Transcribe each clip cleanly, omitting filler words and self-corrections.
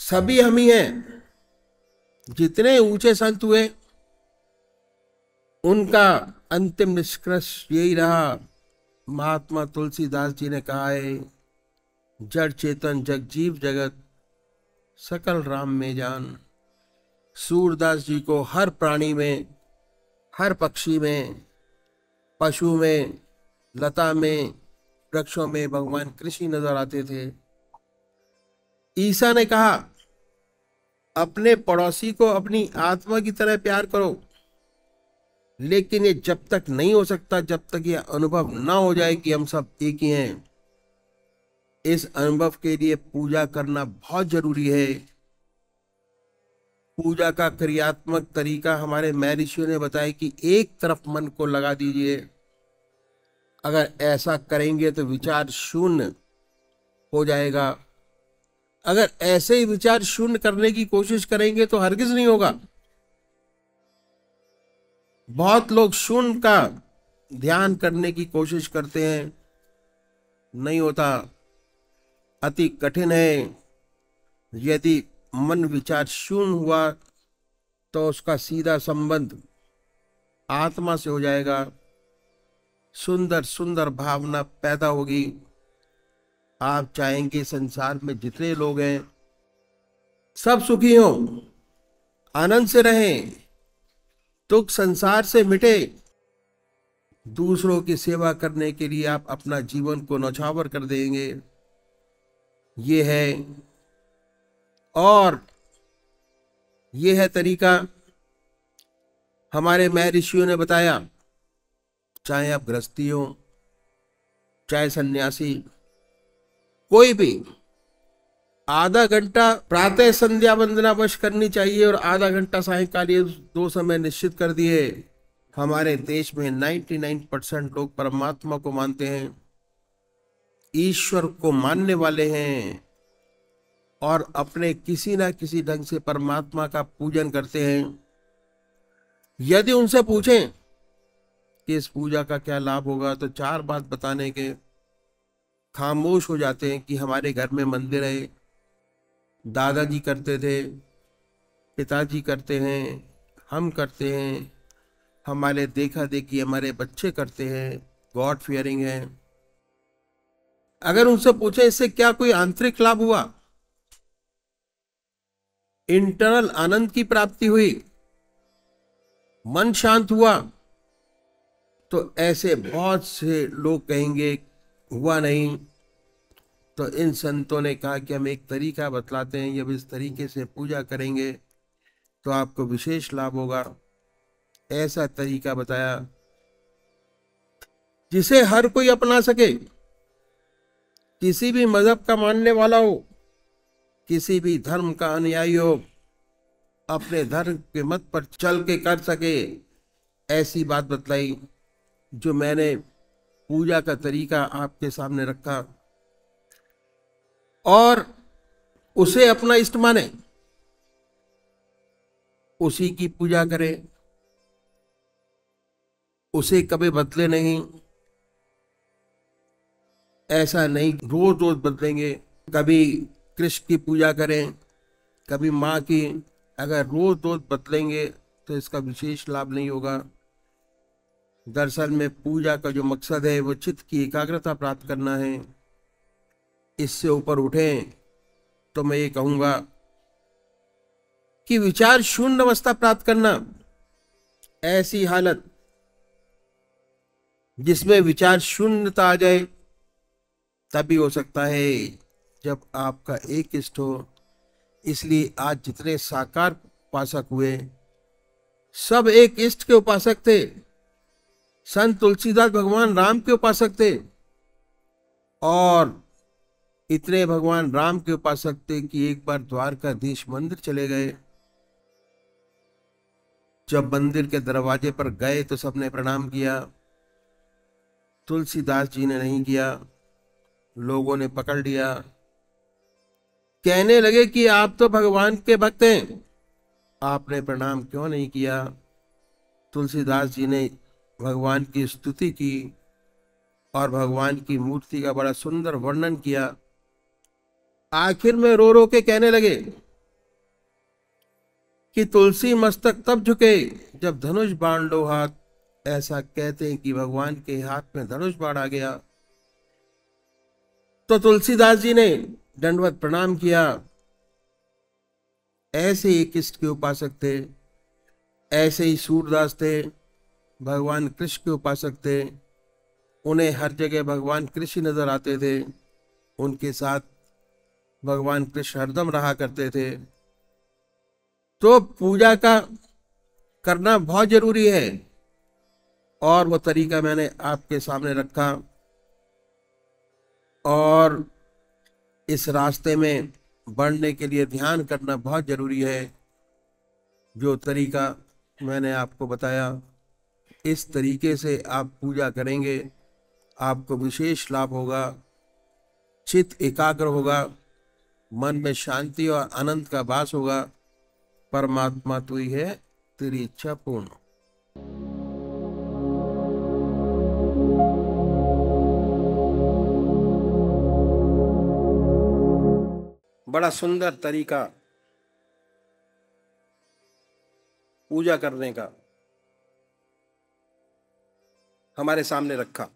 सभी हम ही हैं। जितने ऊंचे संत हुए उनका अंतिम निष्कर्ष यही रहा। महात्मा तुलसीदास जी ने कहा है, जड़ चेतन जग जीव जगत सकल राम में जान। सूरदास जी को हर प्राणी में, हर पक्षी में, पशु में, लता में, वृक्षों में भगवान कृष्ण नजर आते थे। ईसा ने कहा, अपने पड़ोसी को अपनी आत्मा की तरह प्यार करो। लेकिन ये जब तक नहीं हो सकता जब तक ये अनुभव ना हो जाए कि हम सब एक ही हैं। इस अनुभव के लिए पूजा करना बहुत जरूरी है। पूजा का क्रियात्मक तरीका हमारे महर्षियों ने बताया कि एक तरफ मन को लगा दीजिए। अगर ऐसा करेंगे तो विचार शून्य हो जाएगा। अगर ऐसे ही विचार शून्य करने की कोशिश करेंगे तो हरगिज नहीं होगा। बहुत लोग शून्य का ध्यान करने की कोशिश करते हैं, नहीं होता, अति कठिन है। यदि मन विचार शून्य हुआ तो उसका सीधा संबंध आत्मा से हो जाएगा। सुंदर सुंदर भावना पैदा होगी। आप चाहेंगे संसार में जितने लोग हैं सब सुखी हों, आनंद से रहें, दुख संसार से मिटे। दूसरों की सेवा करने के लिए आप अपना जीवन को न्यौछावर कर देंगे। ये है, और ये है तरीका हमारे महर्षियों ने बताया। चाहे आप गृहस्थी हो, चाहे सन्यासी, कोई भी आधा घंटा प्रातः संध्या वंदना वश करनी चाहिए और आधा घंटा सायंकालीन 2 समय निश्चित कर दिए। हमारे देश में 99% लोग परमात्मा को मानते हैं, ईश्वर को मानने वाले हैं और अपने किसी ना किसी ढंग से परमात्मा का पूजन करते हैं। यदि उनसे पूछें कि इस पूजा का क्या लाभ होगा तो 4 बात बताने के खामोश हो जाते हैं कि हमारे घर में मंदिर है, दादाजी करते थे, पिताजी करते हैं, हम करते हैं, हमारे देखा देखी हमारे बच्चे करते हैं, गॉड फियरिंग है। अगर उनसे पूछे इससे क्या कोई आंतरिक लाभ हुआ, इंटरनल आनंद की प्राप्ति हुई, मन शांत हुआ, तो ऐसे बहुत से लोग कहेंगे हुआ नहीं। तो इन संतों ने कहा कि हम एक तरीका बतलाते हैं, जब इस तरीके से पूजा करेंगे तो आपको विशेष लाभ होगा। ऐसा तरीका बताया जिसे हर कोई अपना सके। किसी भी मजहब का मानने वाला हो, किसी भी धर्म का अनुयायी हो, अपने धर्म के मत पर चल के कर सके। ऐसी बात बतलाई जो मैंने पूजा का तरीका आपके सामने रखा और उसे अपना इष्ट माने, उसी की पूजा करें, उसे कभी बदले नहीं। ऐसा नहीं रोज रोज बदलेंगे, कभी कृष्ण की पूजा करें, कभी माँ की। अगर रोज रोज बदलेंगे तो इसका विशेष लाभ नहीं होगा। दरअसल में पूजा का जो मकसद है वो चित्त की एकाग्रता प्राप्त करना है। इससे ऊपर उठें तो मैं ये कहूंगा कि विचार शून्य अवस्था प्राप्त करना, ऐसी हालत जिसमें विचार शून्यता आ जाए, तभी हो सकता है जब आपका एक इष्ट हो। इसलिए आज जितने साकार उपासक हुए सब एक इष्ट के उपासक थे। संत तुलसीदास भगवान राम के उपासक थे और इतने भगवान राम के उपासक थे कि एक बार द्वारकाधीश मंदिर चले गए। जब मंदिर के दरवाजे पर गए तो सबने प्रणाम किया, तुलसीदास जी ने नहीं किया। लोगों ने पकड़ लिया, कहने लगे कि आप तो भगवान के भक्त हैं, आपने प्रणाम क्यों नहीं किया। तुलसीदास जी ने भगवान की स्तुति की और भगवान की मूर्ति का बड़ा सुंदर वर्णन किया। आखिर में रो रो के कहने लगे कि तुलसी मस्तक तब झुके जब धनुष बाण लो हाथ। ऐसा कहते हैं कि भगवान के हाथ में धनुष बाण आ गया। तो तुलसीदास जी ने दंडवत प्रणाम किया। ऐसे ही कृष्ण के उपासक थे, ऐसे ही सूरदास थे, भगवान कृष्ण के उपासक थे। उन्हें हर जगह भगवान कृष्ण नजर आते थे, उनके साथ भगवान कृष्ण हरदम रहा करते थे। तो पूजा का करना बहुत जरूरी है, और वो तरीका मैंने आपके सामने रखा। और इस रास्ते में बढ़ने के लिए ध्यान करना बहुत जरूरी है। जो तरीका मैंने आपको बताया, इस तरीके से आप पूजा करेंगे, आपको विशेष लाभ होगा, चित्त एकाग्र होगा, मन में शांति और आनंद का वास होगा। परमात्मा तू ही है, तेरी इच्छा पूर्ण हो। बड़ा सुंदर तरीका पूजा करने का हमारे सामने रखा,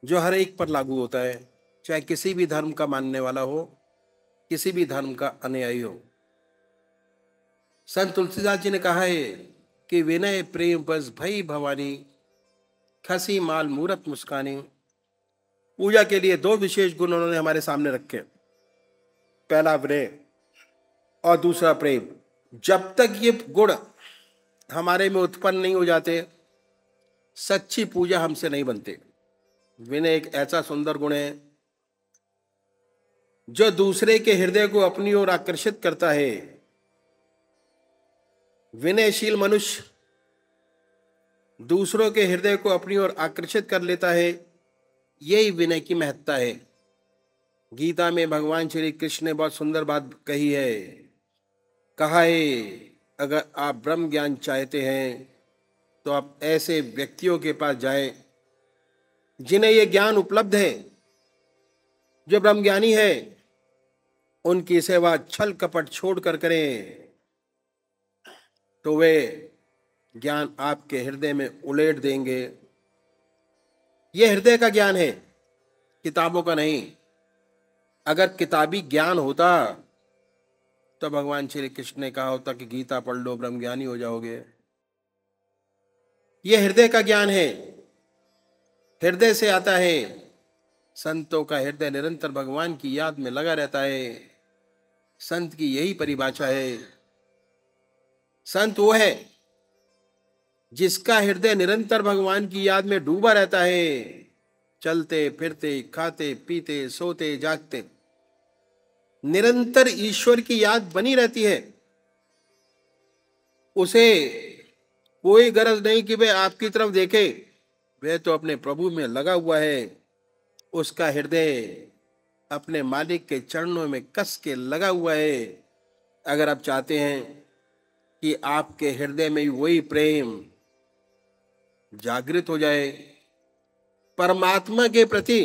जो हर एक पर लागू होता है, चाहे किसी भी धर्म का मानने वाला हो, किसी भी धर्म का अनुयायी हो। संत तुलसीदास जी ने कहा है कि विनय प्रेम बस भई भवानी, खसी माल मूरत मुस्कानी। पूजा के लिए दो विशेष गुण उन्होंने हमारे सामने रखे, पहला विनय और दूसरा प्रेम। जब तक ये गुण हमारे में उत्पन्न नहीं हो जाते, सच्ची पूजा हमसे नहीं बनती। विनय एक ऐसा सुंदर गुण है जो दूसरे के हृदय को अपनी ओर आकर्षित करता है। विनयशील मनुष्य दूसरों के हृदय को अपनी ओर आकर्षित कर लेता है। यही विनय की महत्ता है। गीता में भगवान श्री कृष्ण ने बहुत सुंदर बात कही है। कहा है, अगर आप ब्रह्म ज्ञान चाहते हैं तो आप ऐसे व्यक्तियों के पास जाएं जिन्हें यह ज्ञान उपलब्ध है। जो ब्रह्मज्ञानी है उनकी सेवा छल कपट छोड़कर करें, तो वे ज्ञान आपके हृदय में उलेट देंगे। यह हृदय का ज्ञान है, किताबों का नहीं। अगर किताबी ज्ञान होता तो भगवान श्री कृष्ण ने कहा होता कि गीता पढ़ लो, ब्रह्मज्ञानी हो जाओगे। यह हृदय का ज्ञान है, हृदय से आता है। संतों का हृदय निरंतर भगवान की याद में लगा रहता है। संत की यही परिभाषा है। संत वो है जिसका हृदय निरंतर भगवान की याद में डूबा रहता है। चलते फिरते, खाते पीते, सोते जागते निरंतर ईश्वर की याद बनी रहती है। उसे कोई गरज नहीं कि वह आपकी तरफ देखे, वह तो अपने प्रभु में लगा हुआ है। उसका हृदय अपने मालिक के चरणों में कस के लगा हुआ है। अगर आप चाहते हैं कि आपके हृदय में वही प्रेम जागृत हो जाए, परमात्मा के प्रति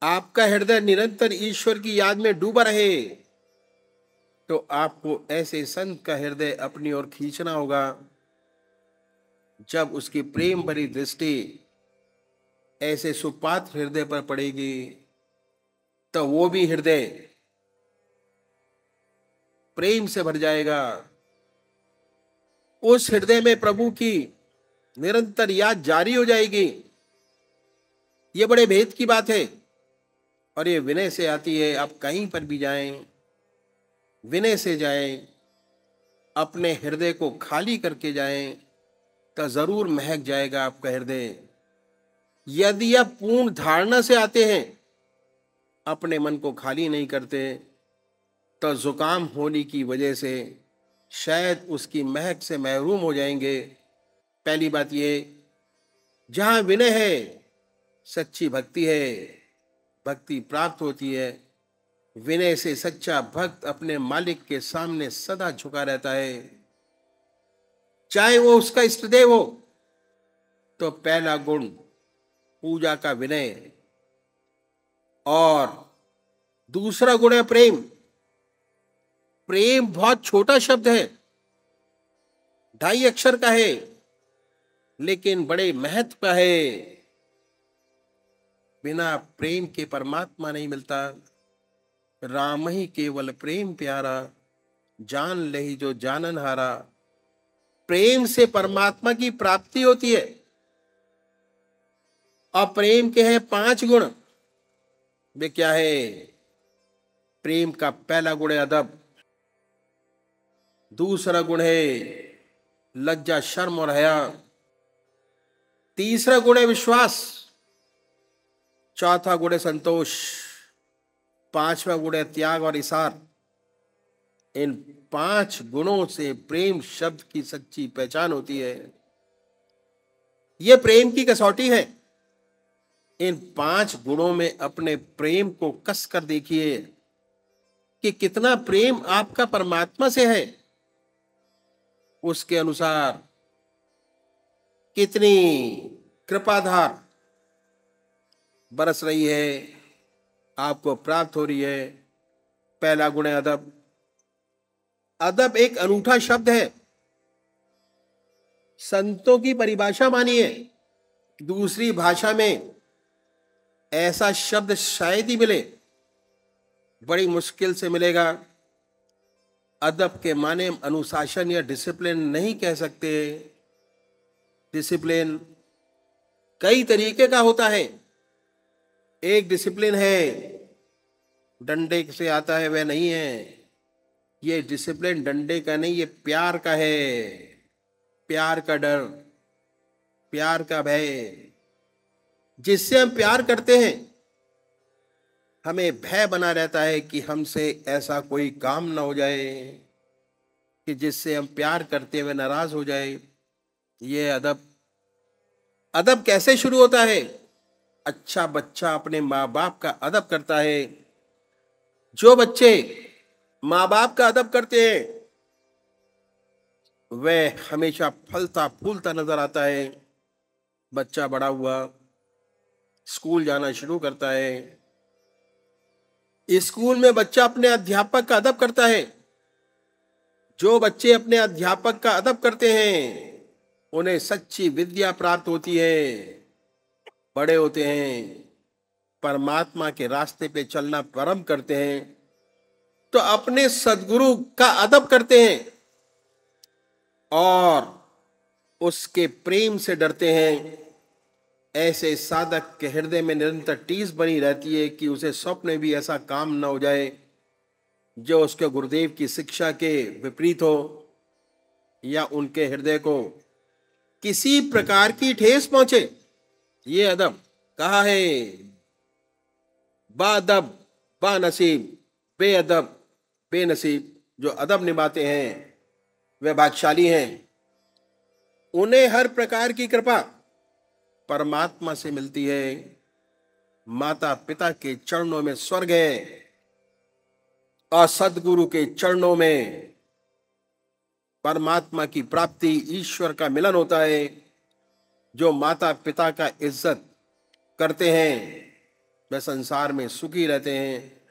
आपका हृदय निरंतर ईश्वर की याद में डूबा रहे, तो आपको ऐसे संत का हृदय अपनी ओर खींचना होगा। जब उसकी प्रेम भरी दृष्टि ऐसे सुपात्र हृदय पर पड़ेगी, तो वो भी हृदय प्रेम से भर जाएगा। उस हृदय में प्रभु की निरंतर याद जारी हो जाएगी। ये बड़े भेद की बात है, और ये विनय से आती है। आप कहीं पर भी जाएं, विनय से जाएं, अपने हृदय को खाली करके जाएं, तो जरूर महक जाएगा आपका हृदय। यदि आप पूर्ण धारणा से आते हैं, अपने मन को खाली नहीं करते, तो जुकाम होने की वजह से शायद उसकी महक से महरूम हो जाएंगे। पहली बात ये, जहां विनय है सच्ची भक्ति है, भक्ति प्राप्त होती है। विनय से सच्चा भक्त अपने मालिक के सामने सदा झुका रहता है, चाहे वो उसका इष्टदेव हो। तो पहला गुण पूजा का विनय, और दूसरा गुण है प्रेम। प्रेम बहुत छोटा शब्द है, 2.5 अक्षर का है, लेकिन बड़े महत्व का है। बिना प्रेम के परमात्मा नहीं मिलता। राम ही केवल प्रेम प्यारा, जान लही जो जानन हारा। प्रेम से परमात्मा की प्राप्ति होती है। और प्रेम के हैं 5 गुण। वे क्या है? प्रेम का पहला गुण है अदब, दूसरा गुण है लज्जा शर्म और हया, तीसरा गुण है विश्वास, चौथा गुण है संतोष, पांचवा गुण है त्याग और इसार। इन 5 गुणों से प्रेम शब्द की सच्ची पहचान होती है। यह प्रेम की कसौटी है। इन 5 गुणों में अपने प्रेम को कस कर देखिए कि कितना प्रेम आपका परमात्मा से है। उसके अनुसार कितनी कृपाधार बरस रही है, आपको प्राप्त हो रही है। पहला गुण है अदब। अदब एक अनूठा शब्द है। संतों की परिभाषा मानिए, दूसरी भाषा में ऐसा शब्द शायद ही मिले, बड़ी मुश्किल से मिलेगा। अदब के माने अनुशासन या डिसिप्लिन नहीं कह सकते। डिसिप्लिन कई तरीके का होता है। एक डिसिप्लिन है डंडे से आता है, वह नहीं है। ये डिसिप्लिन डंडे का नहीं, ये प्यार का है। प्यार का डर, प्यार का भय, जिससे हम प्यार करते हैं हमें भय बना रहता है कि हमसे ऐसा कोई काम ना हो जाए कि जिससे हम प्यार करते हुए नाराज हो जाए। ये अदब। अदब कैसे शुरू होता है? अच्छा बच्चा अपने माँ बाप का अदब करता है। जो बच्चे माँ बाप का अदब करते हैं वह हमेशा फलता फूलता नजर आता है। बच्चा बड़ा हुआ, स्कूल जाना शुरू करता है। स्कूल में बच्चा अपने अध्यापक का अदब करता है। जो बच्चे अपने अध्यापक का अदब करते हैं उन्हें सच्ची विद्या प्राप्त होती है। बड़े होते हैं, परमात्मा के रास्ते पे चलना प्रारंभ करते हैं तो अपने सद्गुरु का अदब करते हैं और उसके प्रेम से डरते हैं। ऐसे साधक के हृदय में निरंतर टीस बनी रहती है कि उसे स्वप्न भी ऐसा काम न हो जाए जो उसके गुरुदेव की शिक्षा के विपरीत हो या उनके हृदय को किसी प्रकार की ठेस पहुंचे। ये अदब कहा है, बादब बानसीब, बेअदब बेनसीब। जो अदब निभाते हैं वे भाग्यशाली हैं। उन्हें हर प्रकार की कृपा परमात्मा से मिलती है। माता पिता के चरणों में स्वर्ग है और सद्गुरु के चरणों में परमात्मा की प्राप्ति, ईश्वर का मिलन होता है। जो माता पिता का इज्जत करते हैं वे संसार में सुखी रहते हैं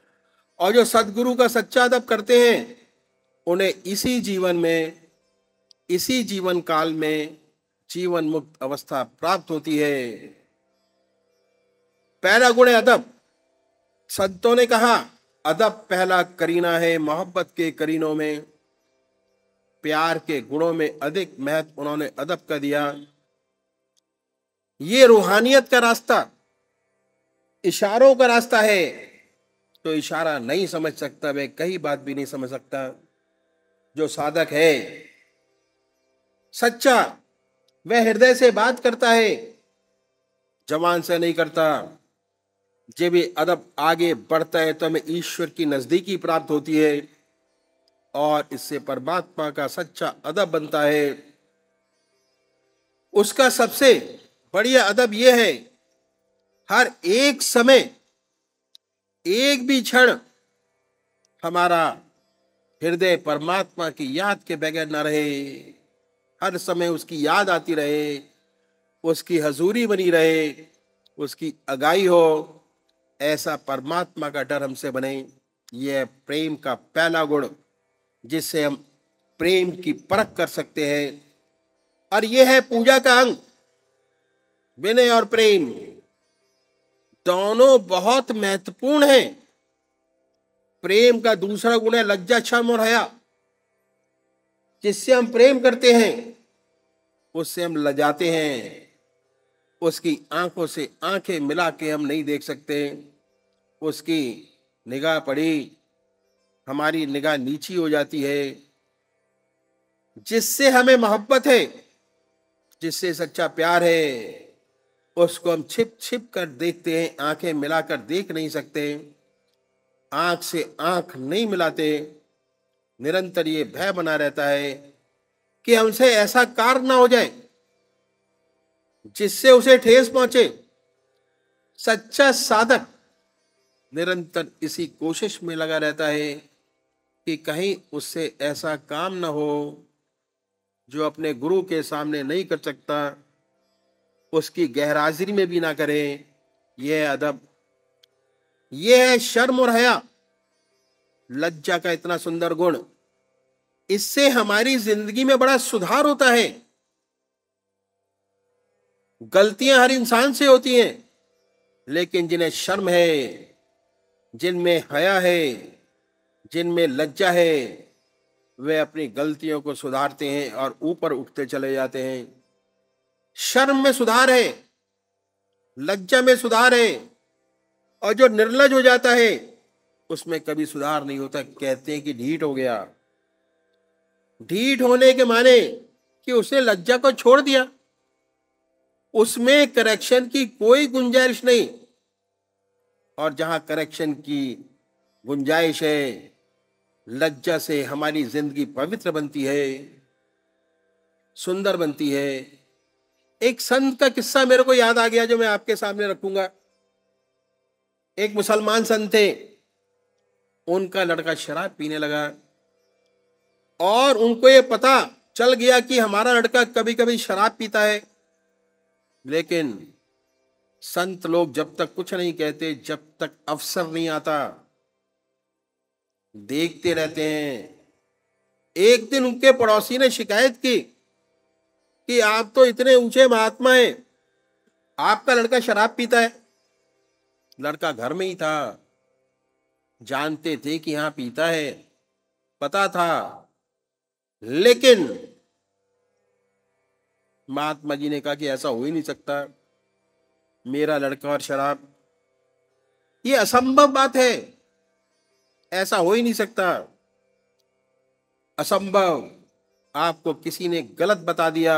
और जो सद्गुरु का सच्चा अदब करते हैं उन्हें इसी जीवन में, इसी जीवन काल में जीवन मुक्त अवस्था प्राप्त होती है। पहला गुण है अदब। संतों ने कहा अदब पहला करीना है मोहब्बत के करीनों में। प्यार के गुणों में अधिक महत्व उन्होंने अदब का दिया। ये रूहानियत का रास्ता, इशारों का रास्ता है। तो इशारा नहीं समझ सकता वह कहीं बात भी नहीं समझ सकता। जो साधक है सच्चा, वह हृदय से बात करता है, जबान से नहीं करता। जब ये अदब आगे बढ़ता है तो हमें ईश्वर की नजदीकी प्राप्त होती है और इससे परमात्मा का सच्चा अदब बनता है। उसका सबसे बढ़िया अदब यह है, हर एक समय, एक भी क्षण हमारा हृदय परमात्मा की याद के बगैर न रहे। हर समय उसकी याद आती रहे, उसकी हजूरी बनी रहे, उसकी अगाई हो। ऐसा परमात्मा का डर हमसे बने। यह प्रेम का पहला गुण। जिससे हम प्रेम की परख कर सकते हैं। और यह है पूजा का अंग। विनय और प्रेम दोनों बहुत महत्वपूर्ण हैं। प्रेम का दूसरा गुण है लज्जा, शर्म और हया। जिससे हम प्रेम करते हैं उससे हम लजाते हैं। उसकी आंखों से आंखें मिला के हम नहीं देख सकते। उसकी निगाह पड़ी, हमारी निगाह नीची हो जाती है। जिससे हमें मोहब्बत है, जिससे सच्चा प्यार है, उसको हम छिप छिप कर देखते हैं, आंखें मिलाकर देख नहीं सकते, आंख से आंख नहीं मिलाते। निरंतर ये भय बना रहता है कि हमसे ऐसा कार्य ना हो जाए जिससे उसे ठेस पहुंचे। सच्चा साधक निरंतर इसी कोशिश में लगा रहता है कि कहीं उससे ऐसा काम ना हो जो अपने गुरु के सामने नहीं कर सकता, उसकी गैरहाजिरी में भी ना करे। यह अदब, यह है शर्म और हया, लज्जा का इतना सुंदर गुण। इससे हमारी जिंदगी में बड़ा सुधार होता है। गलतियां हर इंसान से होती हैं, लेकिन जिन्हें शर्म है, जिनमें हया है, जिनमें लज्जा है, वे अपनी गलतियों को सुधारते हैं और ऊपर उठते चले जाते हैं। शर्म में सुधार है, लज्जा में सुधार है, और जो निर्लज हो जाता है उसमें कभी सुधार नहीं होता। कहते हैं कि ढीठ हो गया। ढीठ होने के माने कि उसने लज्जा को छोड़ दिया, उसमें करेक्शन की कोई गुंजाइश नहीं। और जहां करेक्शन की गुंजाइश है, लज्जा से हमारी जिंदगी पवित्र बनती है, सुंदर बनती है। एक संत का किस्सा मेरे को याद आ गया जो मैं आपके सामने रखूंगा। एक मुसलमान संत थे, उनका लड़का शराब पीने लगा और उनको ये पता चल गया कि हमारा लड़का कभी कभी शराब पीता है। लेकिन संत लोग जब तक कुछ नहीं कहते, जब तक अवसर नहीं आता, देखते रहते हैं। एक दिन उनके पड़ोसी ने शिकायत की कि आप तो इतने ऊंचे महात्मा हैं, आपका लड़का शराब पीता है। लड़का घर में ही था, जानते थे कि यहां पीता है, पता था, लेकिन महात्मा जी ने कहा कि ऐसा हो ही नहीं सकता, मेरा लड़का और शराब, ये असंभव बात है, ऐसा हो ही नहीं सकता, असंभव। आपको किसी ने गलत बता दिया।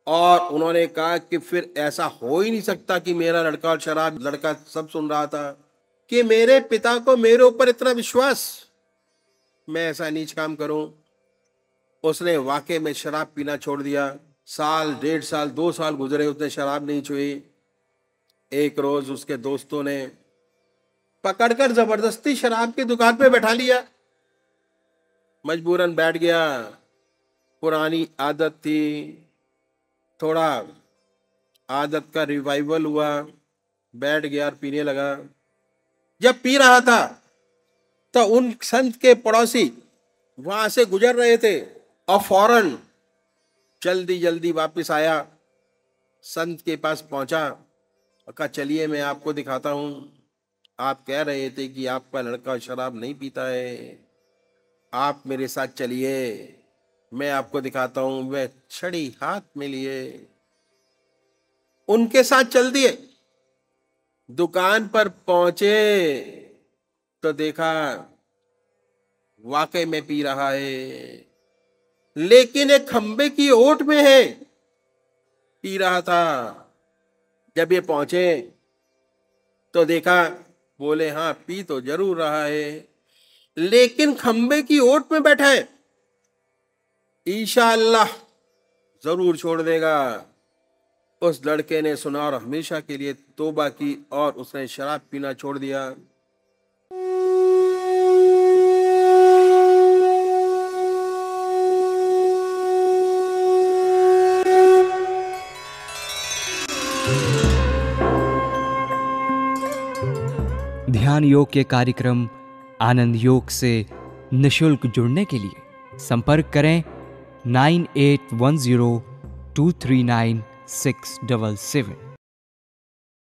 और उन्होंने कहा कि फिर ऐसा हो ही नहीं सकता कि मेरा लड़का और शराब। लड़का सब सुन रहा था कि मेरे पिता को मेरे ऊपर इतना विश्वास, मैं ऐसा नीच काम करूं। उसने वाकई में शराब पीना छोड़ दिया। साल, 1.5 साल, 2 साल गुजरे, उसने शराब नहीं छुई। एक रोज उसके दोस्तों ने पकड़कर जबरदस्ती शराब की दुकान पे बैठा लिया। मजबूरन बैठ गया, पुरानी आदत थी, थोड़ा आदत का रिवाइवल हुआ, बैठ गया और पीने लगा। जब पी रहा था तो उन संत के पड़ोसी वहां से गुजर रहे थे और फौरन जल्दी जल्दी वापस आया, संत के पास पहुंचा और कहा चलिए मैं आपको दिखाता हूं, आप कह रहे थे कि आपका लड़का शराब नहीं पीता है, आप मेरे साथ चलिए, मैं आपको दिखाता हूं। वह छड़ी हाथ में लिए उनके साथ चल दिए। दुकान पर पहुंचे तो देखा वाकई में पी रहा है, लेकिन एक खंबे की ओट में है, पी रहा था। जब ये पहुंचे तो देखा, बोले हाँ पी तो जरूर रहा है, लेकिन खंबे की ओट में बैठा है, इंशाअल्लाह जरूर छोड़ देगा। उस लड़के ने सुना और हमेशा के लिए तौबा की और उसने शराब पीना छोड़ दिया। ध्यान योग के कार्यक्रम आनंद योग से निःशुल्क जुड़ने के लिए संपर्क करें 9810239677।